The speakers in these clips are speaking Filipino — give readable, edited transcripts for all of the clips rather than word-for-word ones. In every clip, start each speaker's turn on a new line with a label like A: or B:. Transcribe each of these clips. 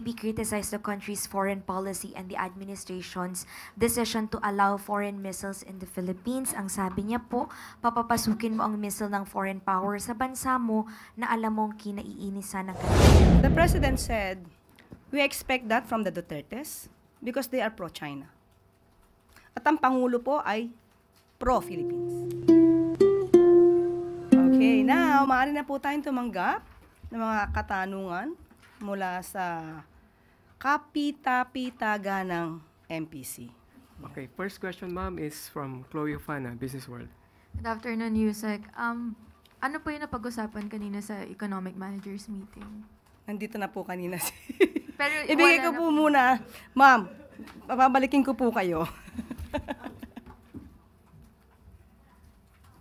A: VP criticized the country's foreign policy and the administration's decision to allow foreign missiles in the Philippines. Ang sabi niya po, papapasukin mo ang missile ng foreign power sa bansa mo na alam mong kinaiinisan ng kanila.
B: The President said, we expect that from the Dutertes because they are pro-China. At ang Pangulo po ay pro-Philippines. Okay, now, maaari na po tayong tumanggap ng mga katanungan mula sa kapita-pitaganang MPC.
C: Okay, first question, ma'am, is from Chloe Ofana, Business World.
D: Good afternoon, Yusek. Ano po yung napag-usapan kanina sa economic managers meeting?
B: Nandito na po kanina si...
D: Pero
B: Ibigay
D: wala
B: ko
D: na
B: po muna. Ma'am, babalikin ko po kayo.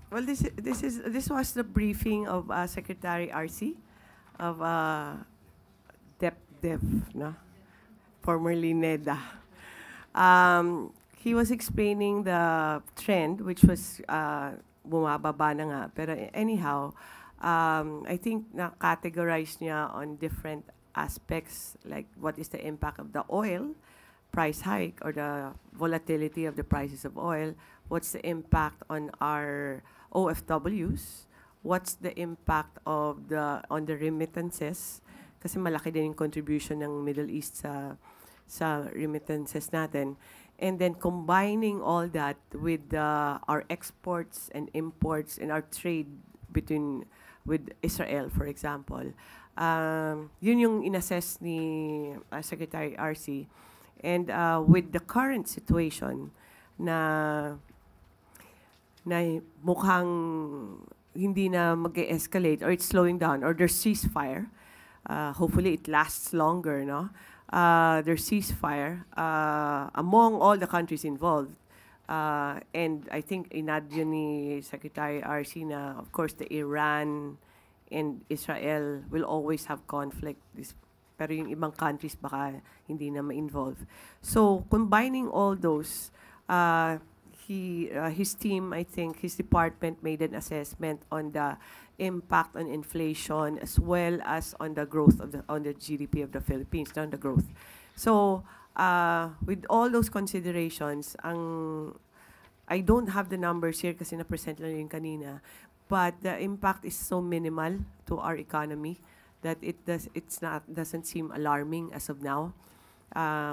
E: Well, this was the briefing of Secretary RC of DepDev, no? Formerly NEDA. He was explaining the trend, which was bumababa na nga. Pero anyhow, I think na-categorize niya on different aspects, like what is the impact of the oil price hike or the volatility of the prices of oil, what's the impact on our OFWs, what's the impact of on the remittances, kasi malaki din yung contribution ng Middle East sa remittances natin. And then combining all that with our exports and imports and our trade with Israel, for example. Yun yung inassess ni Secretary RC. And with the current situation na mukhang hindi na mag-escalate or it's slowing down or there's ceasefire, hopefully it lasts longer, no? There's ceasefire among all the countries involved. And I think inadyo ni Secretary RC na, of course, the Iran and Israel will always have conflict. Pero yung ibang countries baka hindi na ma-involve. So, combining all those, his team, I think, his department made an assessment on the impact on inflation as well as on the growth of on the GDP of the Philippines, on the growth. So, with all those considerations, I don't have the numbers here kasi na-present lang yun kanina, but the impact is so minimal to our economy that doesn't seem alarming as of now.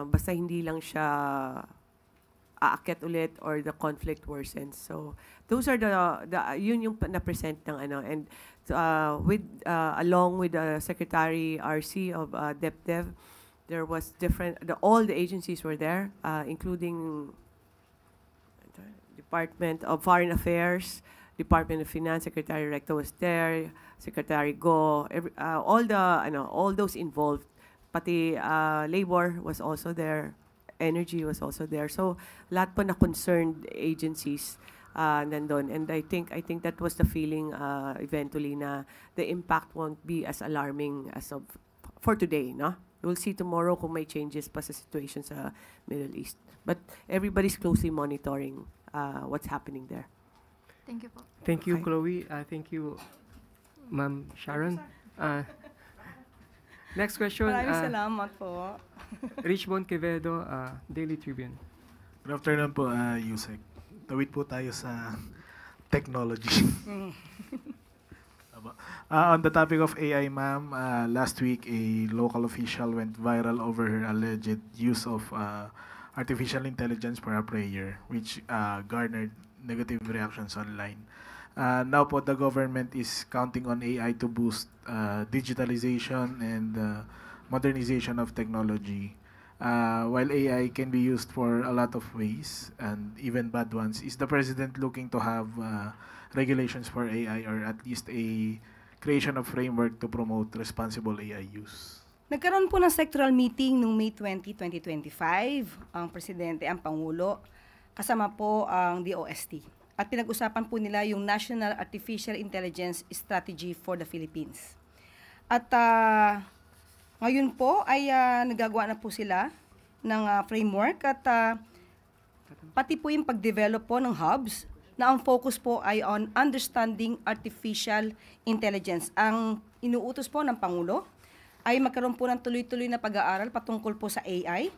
E: Basta hindi lang siya aakyat ulit or the conflict worsens. So those are yun yung na-present ng and along with the Secretary RC of DepDev, there was all the agencies were there, including Department of Foreign Affairs, Department of Finance, Secretary Recto was there, Secretary Go, all those involved. Pati Labor was also there, Energy was also there. So lahat po na concerned agencies nandun. And I think that was the feeling eventually na the impact won't be as alarming as for today, no? We'll see tomorrow kung may changes pa sa situation sa Middle East. But everybody's closely monitoring what's happening there.
D: Thank you po.
C: Thank you,
E: Okay.
C: Chloe. Thank you, Ma'am Sharon. Next question,
B: Maraming salamat po.
C: Richmond Quevedo, Daily Tribune.
F: Good afternoon po, Yusek. Tawid po tayo sa technology. On the topic of AI, ma'am, last week a local official went viral over her alleged use of artificial intelligence for a prayer, which garnered negative reactions online. Now po, the government is counting on AI to boost digitalization and modernization of technology. While AI can be used for a lot of ways, and even bad ones, is the president looking to have regulations for AI or at least a creation of framework to promote responsible AI use?
B: Nagkaroon po ng sectoral meeting noong May 20, 2025, ang Presidente, ang Pangulo, kasama po ang DOST. At pinag-usapan po nila yung National Artificial Intelligence Strategy for the Philippines. At ngayon po ay nagagawa na po sila ng framework at pati po yung pag-develop po ng hubs na ang focus po ay on understanding artificial intelligence. Ang inuutos po ng Pangulo ay magkaroon po ng tuloy-tuloy na pag-aaral patungkol po sa AI,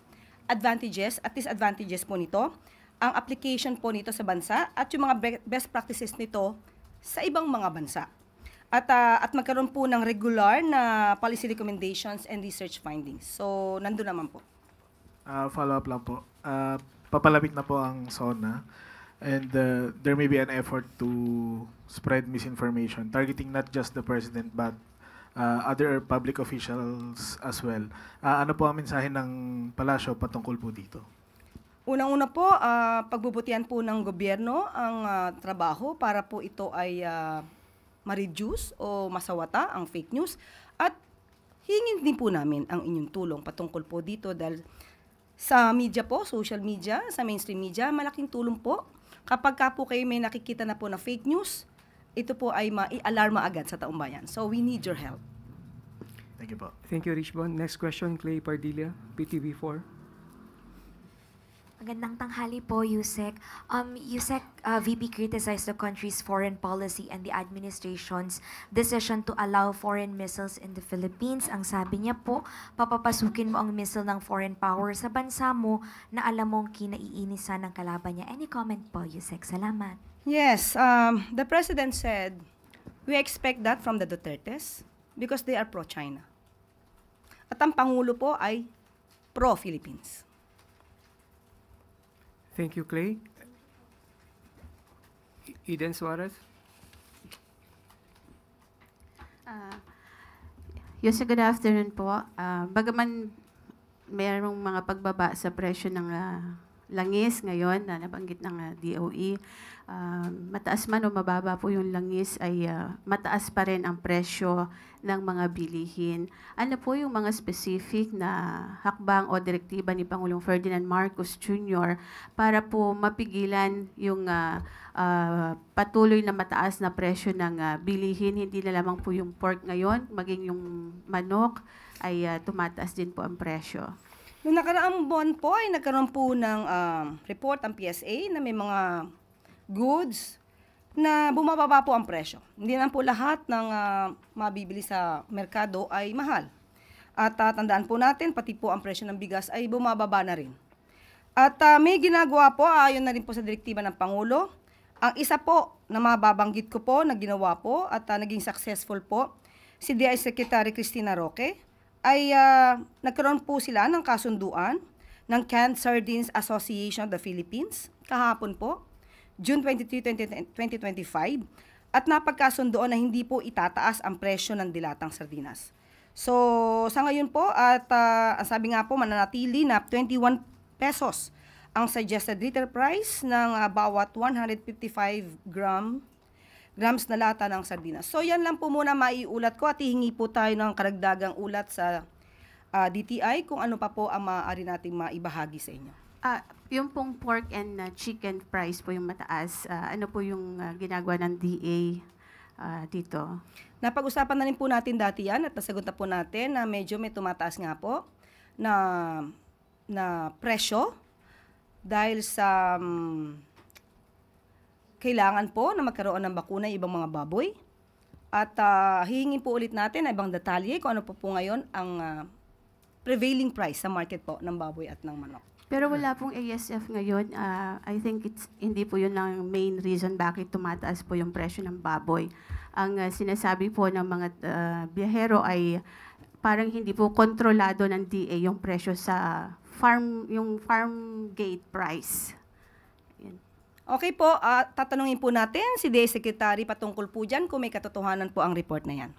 B: advantages at disadvantages po nito, ang application po nito sa bansa at yung mga best practices nito sa ibang mga bansa. At magkaroon po ng regular na policy recommendations and research findings. So, nandun naman po.
F: Follow-up lang po. Papalapit na po ang SONA and there may be an effort to spread misinformation, targeting not just the President but other public officials as well. Ano po ang mensahe ng palasyo patungkol po dito?
B: Unang-una po, pagbubutihan po ng gobyerno ang trabaho para po ito ay ma-reduce o masawata ang fake news at hingin din po namin ang inyong tulong patungkol po dito dahil sa media po, social media, sa mainstream media, malaking tulong po. Kapag ka po kayo may nakikita na po na fake news, ito po ay mai-alarma agad sa taong bayan. So we need your help.
F: Thank you po.
C: Thank you, Richbon. Next question, Clay Pardilla, PTV4.
A: Magandang tanghali po, Yusek. Yusek, VP criticized the country's foreign policy and the administration's decision to allow foreign missiles in the Philippines. Ang sabi niya po, papapasukin mo ang missile ng foreign power sa bansa mo na alam mong kinaiinisan ng kalaban niya. Any comment po, Yusek? Salamat.
B: Yes, the President said, we expect that from the Dutertes because they are pro-China. At ang Pangulo po ay pro-Philippines.
C: Thank you, Clay. Eden Suarez.
G: Yusek, good afternoon po. Bagaman mayroong mga pagbaba sa presyo ng langis ngayon na nabanggit ng DOE, mataas man o mababa po yung langis ay mataas pa rin ang presyo ng mga bilihin. Ano po yung mga specific na hakbang o direktiba ni Pangulong Ferdinand Marcos Jr. para po mapigilan yung patuloy na mataas na presyo ng bilihin, hindi na lamang po yung pork ngayon, maging yung manok ay tumataas din po ang presyo.
B: Noong nakaraang buwan po ay nagkaroon po ng report ang PSA na may mga goods na bumababa po ang presyo. Hindi naman po lahat ng mabibili sa merkado ay mahal. At tandaan po natin, pati po ang presyo ng bigas ay bumababa na rin. At may ginagawa po, ayon na rin po sa direktiba ng Pangulo. Ang isa po na mababanggit ko po na ginawa po at naging successful po, si DI Secretary Cristina Roque, ay nagkaroon po sila ng kasunduan ng Canned Sardines Association of the Philippines kahapon po, June 23, 2025, at napagkasundoan na hindi po itataas ang presyo ng dilatang sardinas. So, sa ngayon po, at ang sabi nga po, mananatili na 21 pesos ang suggested retail price ng bawat 155 grams na lata ng sardinas. So, yan lang po muna maiulat ko at hihingi po tayo ng karagdagang ulat sa DTI kung ano pa po ang maaari nating maibahagi sa inyo.
G: Yung pong pork and chicken price po yung mataas, ano po yung ginagawa ng DA dito?
B: Napag-usapan na rin po natin dati yan at nasagot na po natin na medyo may tumataas nga po na presyo dahil sa kailangan po na magkaroon ng bakuna yung ibang mga baboy. At hihingin po ulit natin na ibang detalye kung ano po ngayon ang prevailing price sa market po ng baboy at ng manok.
G: Pero wala pong ASF ngayon. I think hindi po yun ang main reason bakit tumataas po yung presyo ng baboy. Ang sinasabi po ng mga biyahero ay parang hindi po kontrolado ng DA yung presyo sa yung farm gate price. Yan.
B: Okay po, tatanungin po natin si DA Secretary patungkol po dyan kung may katotohanan po ang report na yan.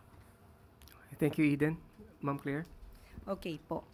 C: Thank you, Eden. Ma'am Claire.
B: Okay po.